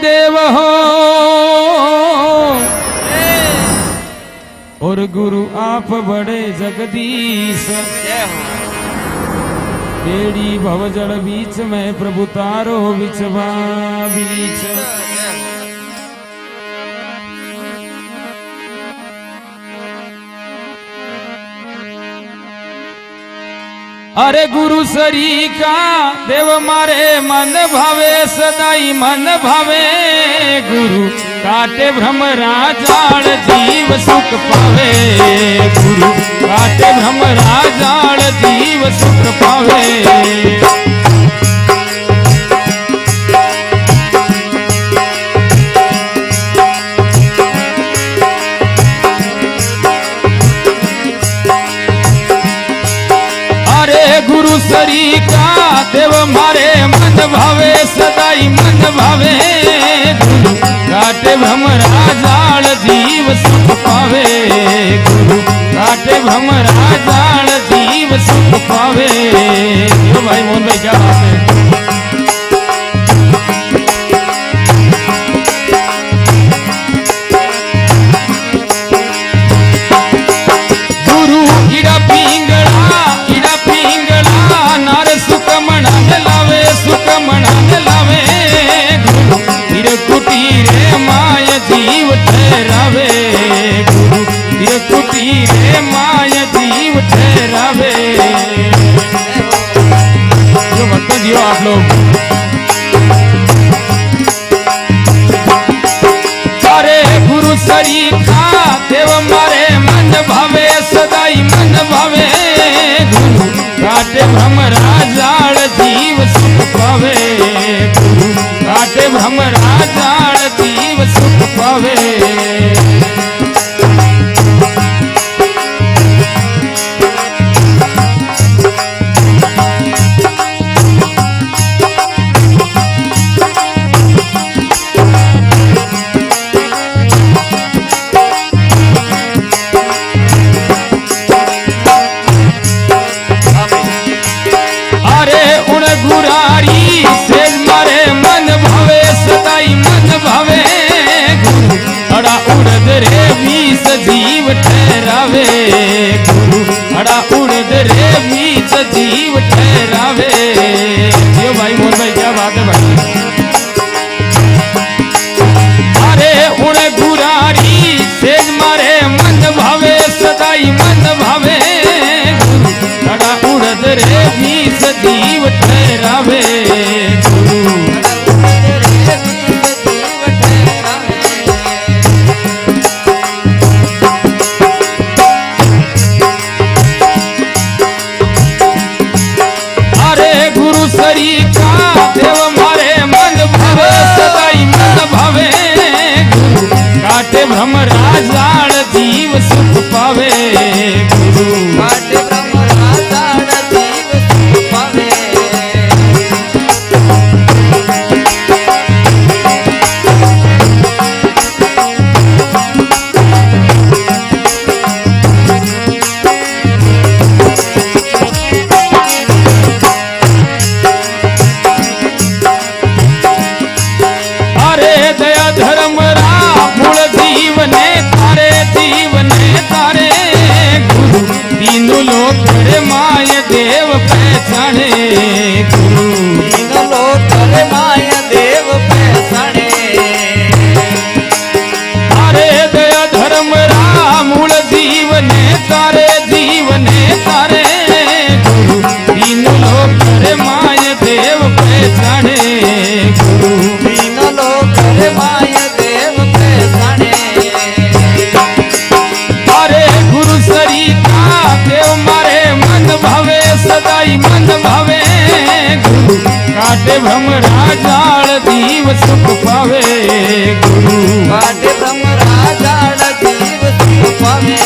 देव हो और गुरु आप बड़े जगदीश। बेड़ी भवजल बीच में प्रभु तारो बिचवा बीच। अरे गुरु सरी का देव मारे मन भावे सदाई मन भावे। गुरु काटे भ्रम राजाल जीव सुख पावे। गुरु काटे भ्रम राजाल जीव सुख पावे। गुरु सरी का देव मारे मन भावे सदाई मन भावे। गुरु काटे भ्रम राजाल जीव सुख पावे। गुरु काटे भ्रम राजाल जीव सुख पावे। यो भाई मोहन भाई क्या बात है। आप लोग अरे गुरु सरी का देव मारे मन भावे सदाई मन भावे। गुरु काटे भ्रम राजाल जीव सुख पावे। गुरु काटे भ्रम राजाल जीव सुख पावे। जीव ठहरावे। गुरु अड़ा उड़द रे बीच जीव ठहरावे। यो भाई मोहन भाई क्या बात है भाई। अरे उड़ गुरारी सेज मारे मन भावे सदाई मन भावे। गुरु अड़ा उड़द रे बीच जीव ठहरावे। गुरु सरी का देव मारे मन भावे सदाई मन भावे। गुरु काटे भ्रम राजाल जीव सुख पावे। गुरु काटे भ्रम राजाल जीव सुख पावे। धर्म मूल जीवने तारे जीवने तारे। गुरु तीनों लोक रे माय देव पहचाने। गुरु तीनों लोक रे माय देव पहचाने। तारे दया धर्म मूल जीवने तारे जीवने तारे। गुरु तीनों लोक रे माय देव पहचाने। गुरु तीनों लोक रे माय देव पहचाने। अरे गुरु सरी का देव मारे मन भावे सदाई मन भावे। गुरु काटे भ्रम राजाल जीव सुख पावे। गुरु काटे भ्रम राजाल जीव सुख पावे।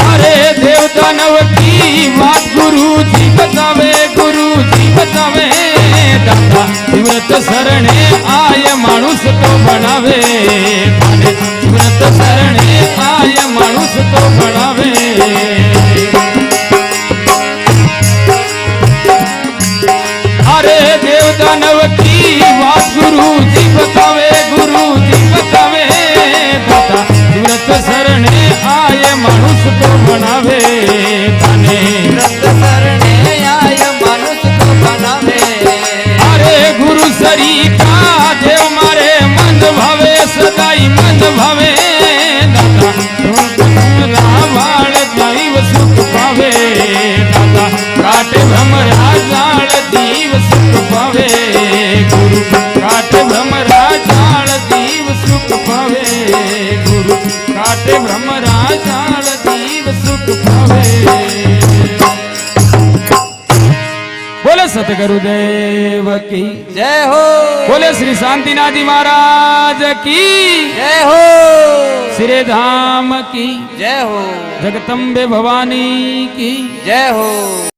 अरे देव दानव की बात गुरु जी बतावे। गुरु जी बतावे दाता तीव्रत शरणे आय अरे देव दानव की बात गुरु जी बतावे दाता सूरत शरणे आए मानुष को बनावे तने व्रत शरणे आय मानुष को बनावे अरे गुरु सरी का देव मारे मन भावे सदाई मन भावे दाता रावण जीव सुख पावे दाता काटे भ्रमरा जाल जीव सुख पावे गुरु काटे भ्रमरा जाल जीव सुख पावे गुरु काटे भ्रमरा जाल जीव सुख पावे बोले सतगुरुदेव की जय हो बोले श्री शांतिनाथ जी महाराज की जय हो श्री धाम की जय हो जगदम्बे भवानी की जय हो।